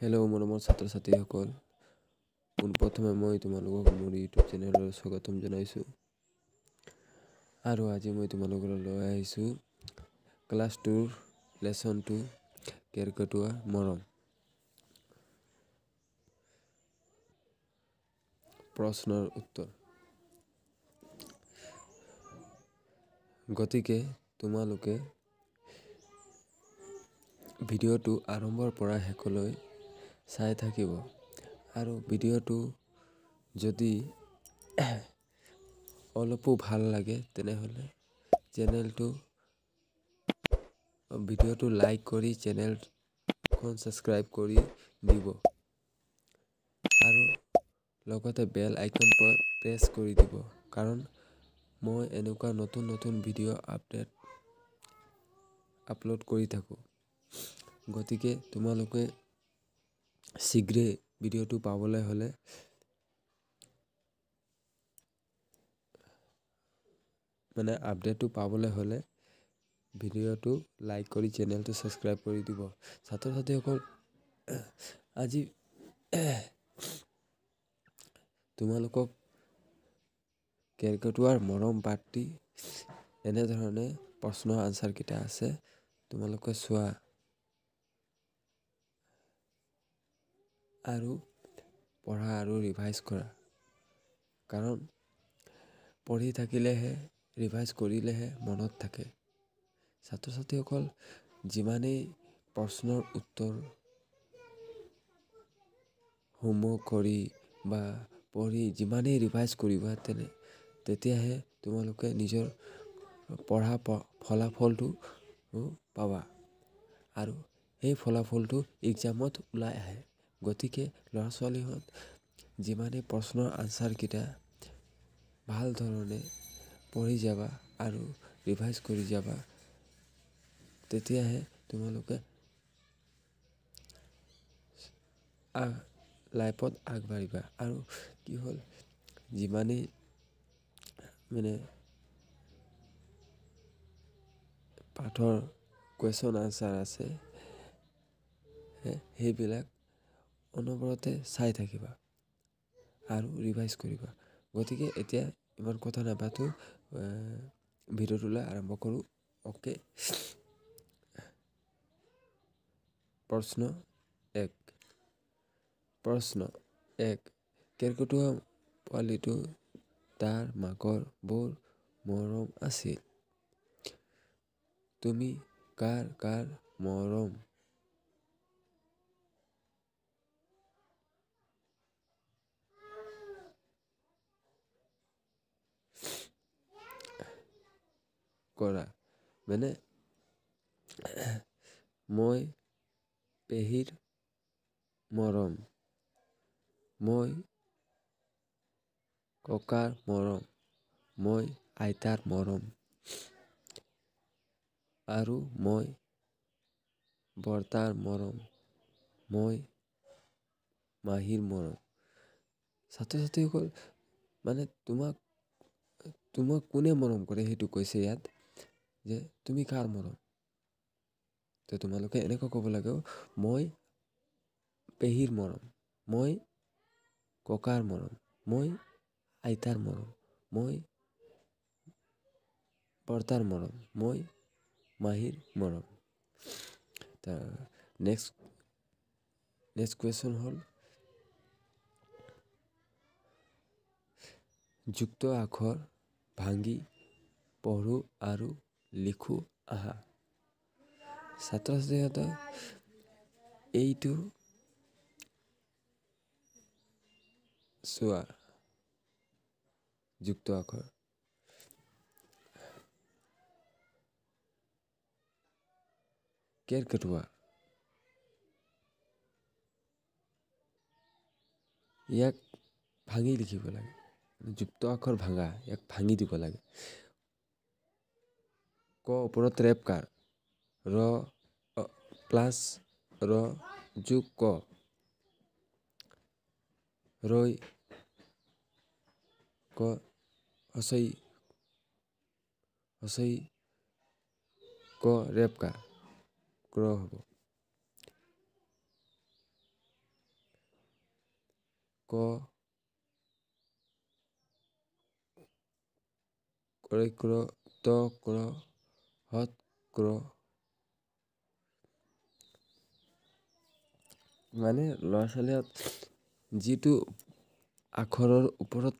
Hello' মৰমৰ ছাত্ৰ ছাত্ৰীসকল, পোনপ্ৰথমে মই তোমালোকক মোৰ ইউটিউব চেনেললৈ স্বাগতম জনাইছোঁ। আৰু আজি মই তোমালোকলৈ লৈ আহিছোঁ ক্লাছ 2 লেচন 2 কেৰ্কেটুৱা মৰম। প্ৰশ্নৰ উত্তৰ। গতিকে তোমালোকে ভিডিঅ'টো আৰম্ভৰ পৰা শেষলৈ চাই থাকিব। আৰু ভিডিঅ'টো যদি অলপো ভাল লাগে তেনেহ'লে ভিডিঅ'টো লাইক কৰি চেনেলখন ছাবস্ক্ৰাইব কৰি দিব। আৰু লগতে বেল আইকন প্ৰেছ কৰি দিব, কাৰণ মই এনেকুৱা নতুন ভিডিঅ' আপলোড কৰি থাকোঁ। গতিকে তোমালোকে শীঘ্ৰে ভিডিঅ'টো পাবলৈ হ'লে আপডেটটো পাবলৈ হ'লে ভিডিঅ'টো লাইক কৰি চেনেলটো ছাবস্ক্ৰাইব কৰি দিব। ছাত্ৰ ছাত্ৰীসকল, আজি তোমালোকক কেৰ্কেটুৱাৰ মৰম পাঠটি এনেধৰণে প্ৰশ্নৰ আনচাৰকেইটা আছে, তোমালোকে চোৱা আৰু পঢ়া আৰু ৰিভাইজ কৰা। কাৰণ পঢ়ি থাকিলেহে, ৰিভাইজ কৰিলেহে মনত থাকে। ছাত্ৰ ছাত্ৰীসকল, যিমানেই প্ৰশ্নৰ উত্তৰ হোমৱৰ্ক কৰি বা পঢ়ি যিমানেই ৰিভাইজ কৰিবা তেতিয়াহে তোমালোকে নিজৰ পঢ়া ফলাফলটো পাবা। আৰু সেই ফলাফলটো এক্সামত ওলাই আহে। গতিকে ল'ৰা ছোৱালীহঁত যিমানেই প্ৰশ্নৰ আনচাৰকেইটা ভাল ধৰণে পঢ়ি যাবা আৰু ৰিভাইজ কৰি যাবা, তেতিয়াহে তোমালোকে লাইফত আগবাঢ়িবা। আৰু কি হ'ল, যিমানেই পাঠৰ কুৱেশ্যন আনচাৰ আছে সেইবিলাক অনবৰতে চাই থাকিবা আৰু ৰিভাইজ কৰিবা। গতিকে এতিয়া ইমান কথা নাপাতো, ভিডিঅ'টোলৈ আৰম্ভ কৰোঁ। অ'কে। প্ৰশ্ন 1। কেৰ্কেটুৱা পোৱালিটো তাৰ মাকৰ বৰ মৰম আছিল। তুমি কাৰ মৰম কৰা? মই পেহীৰ মৰম, মই ককাৰ মৰম, মই আইতাৰ মৰম, আৰু মই বৰ্তাৰ মৰম, মই মাহীৰ মৰম। ছাত্ৰ ছাত্ৰীসকল, তোমাক কোনে মৰম কৰে সেইটো কৈছে ইয়াত, যে তুমি কাৰ মৰম? তো তোমালোকে এনেকৈ ক'ব লাগে, মই পেহীৰ মৰম, মই ককাৰ মৰম, মই আইতাৰ মৰম, মই বৰ্তাৰ মৰম, মই মাহীৰ মৰম। নেক্সট কুৱেশ্যন হ'ল, যুক্ত আখৰ ভাঙি পঢ়ো আৰু লিখো আহা। ছাত্ৰ ছাত্ৰীহঁতে এইটো চোৱা, যুক্ত আখৰ কেৰ্কেটুৱা, ইয়াক ভাঙি লিখিব লাগে। যুক্ত আখৰ ভাঙা, ইয়াক ভাঙি দিব লাগে। ক ওপৰত ৰেপকাৰ, ৰ প্লাছ ৰ যোগ ক, ৰৈ ক হচৈ ক ৰেপকাৰ ক্ৰ হ'ব। ক্ৰ ত ক্ৰ হত ক্ৰ মানে ল'ৰা ছোৱালীয়ে যিটো আখৰৰ ওপৰত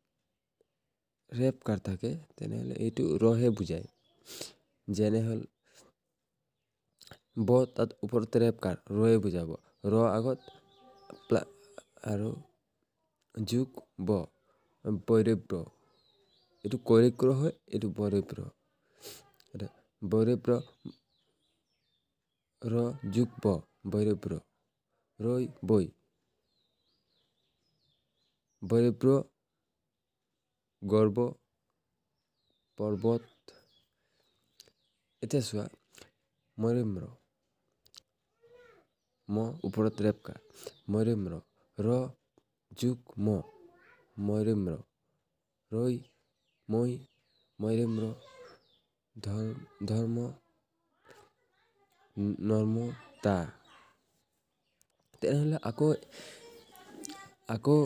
ৰেপ কাৰ থাকে তেনেহ'লে এইটো ৰহে বুজায়। যেনে হ'ল ব তাত ওপৰত ৰেপ কাৰ ৰয়ে বুজাব। ৰ আগত আৰু যোগ ব বৈৰব্য। এইটো কৈৰিক্ৰ হয়, এইটো বৈৰব্য। বৈৰব্য ৰ যোগ ব বৈৰব্য ৰৈ বৈ। বৈৰব্য গৰ্ব পৰ্বত। এতিয়া চোৱা মৰম্য ম ওপৰত ৰেপ কাৰ মৰম্য ৰ যোগ ম মৰম্য ৰৈ মই মৰম্য ধৰ্ম নৰ্মতা। তেনেহ'লে আকৌ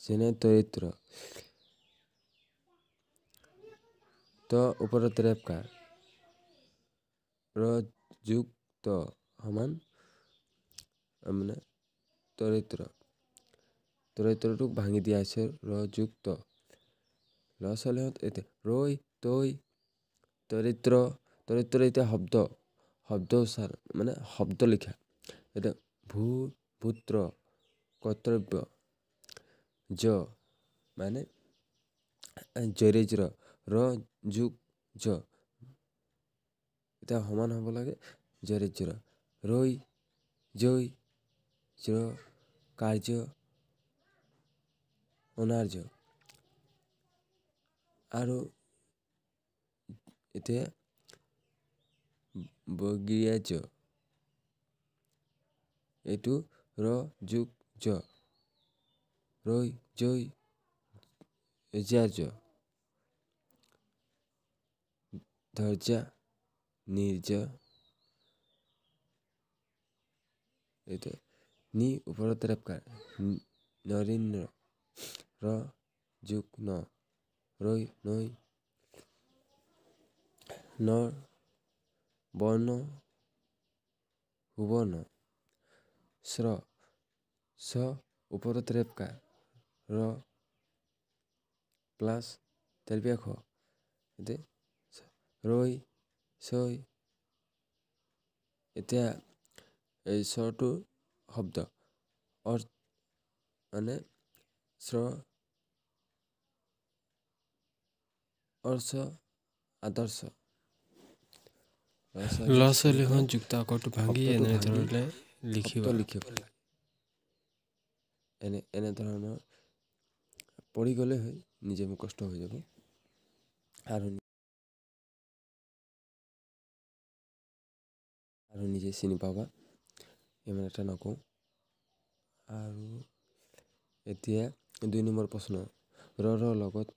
যেনে দৰিদ্ৰ ত ওপৰত ৰেপ কাৰ ৰ যোগ ত সমান মানে দৰিদ্ৰটোক ভাঙি দিয়া হৈছে ৰ যোগ ত। ল'ৰা ছোৱালীহঁত এতিয়া ৰৈ তৈ দৰিদ্ৰ এতিয়া শব্দ উচ্চাৰ মানে শব্দ লিখা। এতিয়া পুত্ৰ কৰ্তব্য জ মানে জৰিজ্ৰ ৰ যোগ জ এতিয়া সমান হ'ব লাগে জৰিজ্ৰ ৰৈ জৈ জ্ৰ কাৰ্য অনাৰ্য। আৰু এতিয়া জ এইটো ৰ যোগ জ ৰৈ জৈ ধৈৰ্য্য নিৰ্য এইটো নি ওপৰত ৰেপ কাৰ নৰিন্দ্ৰ ৰ যোগ ন ৰৈ নৈ নৰ বৰ্ণ সুবৰ্ণ ছ ওপৰত ৰেপ কাৰ ৰ প্লাছ ৰৈ ছৈ। এতিয়া এই স্বৰটো শব্দ মানে অৰ্চ আদৰ্শ। ল'ৰা ছোৱালীহঁত যুক্ত আখৰটো ভাঙি এনেধৰণে লিখিবা। লিখিব লাগে। এনেধৰণৰ পঢ়ি গ'লে হয় নিজে মুখস্থ হৈ যাব আৰু নিজে চিনি পাবা ইমান এটা নকওঁ। আৰু এতিয়া ২ নম্বৰ প্ৰশ্ন ৰ লগত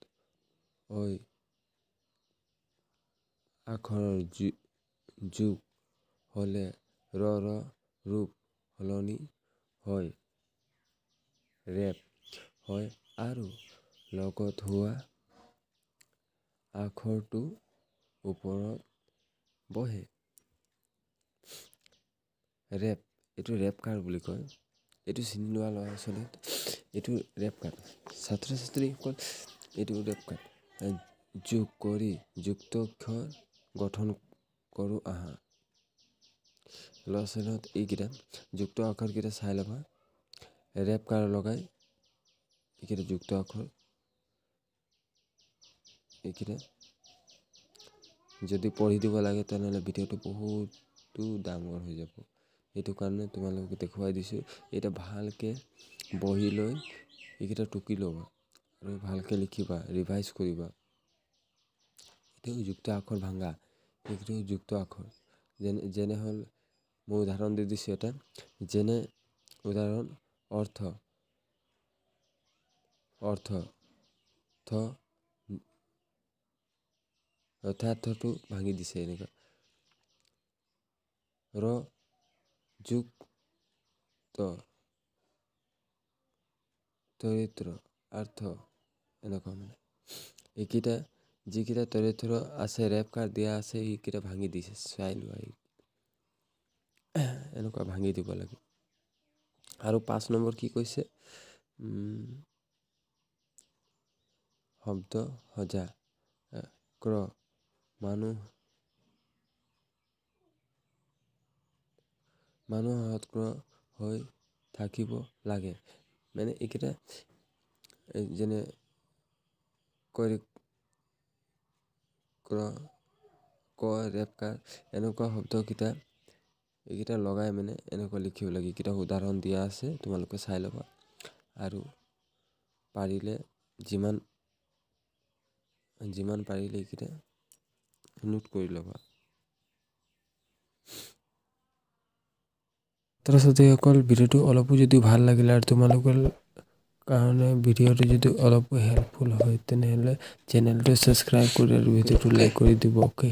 ঐ আখৰৰ যোগ হ'লে ৰ ৰূপ সলনি হয় ৰেপ হয় আৰু লগত হোৱা আখৰটো ওপৰত বহে। ৰেপ এইটো ৰেপ কাৰ বুলি কয়। এইটো চিনি লোৱা ল'ৰা ছোৱালী এইটো ৰেপ কাৰ ছাত্ৰ ছাত্ৰীসকল এইটো ৰেপ কাৰ যোগ কৰি যুক্তাক্ষৰ গঠন কৰোঁ আহা। ল'ৰা ছোৱালীহঁত এইকেইটা যুক্ত আখৰকেইটা চাই ল'বা ৰেপ কাৰ লগাই এইকেইটা যুক্ত আখৰ এইকেইটা যদি পঢ়ি দিব লাগে তেনেহ'লে ভিডিঅ'টো বহুতো ডাঙৰ হৈ যাব। সেইটো কাৰণে তোমালোকক দেখুৱাই দিছোঁ এতিয়া ভালকৈ বহি লৈ এইকেইটা টুকি ল'বা আৰু ভালকৈ লিখিবা ৰিভাইজ কৰিবা। এইটো যুক্ত আখৰ ভাঙা এইটো যুক্ত আখৰ যেনে হ'ল মই উদাহৰণ দি দিছোঁ এটা যেনে উদাহৰণ অৰ্থ যথাৰ্থটো ভাঙি দিছে এনেকুৱা ৰ যুক্ত চৰিত্ৰ অৰ্থ এনেকুৱা মানে এইকেইটা যিকেইটা চৰিত্ৰ আছে ৰেপ কাৰ দিয়া আছে সেইকেইটা ভাঙি দিছে চাই লোৱা এনেকুৱা ভাঙি দিব লাগে আৰু 5 নম্বৰ কি কৈছে শব্দ সজা ক্ৰ মানুহ সৎক্ৰ হৈ থাকিব লাগে মানে এইকেইটা যেনে কৈ ক্ৰ ক ৰেপকাৰ এনেকুৱা শব্দকেইটা এইকেইটা লগাই মানে এনেকুৱা লিখিব লাগে এইকেইটা উদাহৰণ দিয়া আছে তোমালোকে চাই ল'বা আৰু পাৰিলে যিমান পাৰিলে এইকেইটা নোট কৰি ল'বা ছাত্ৰ-ছাত্ৰীসকল ভিডিঅ'টো অলপো যদি ভাল লাগিলে আৰু তোমালোকৰ কাৰণে ভিডিঅ'টো যদি অলপো হেল্পফুল হয় তেনেহ'লে চেনেলটো ছাবস্ক্ৰাইব কৰি আৰু ভিডিঅ'টো লাইক কৰি দিব অ'কে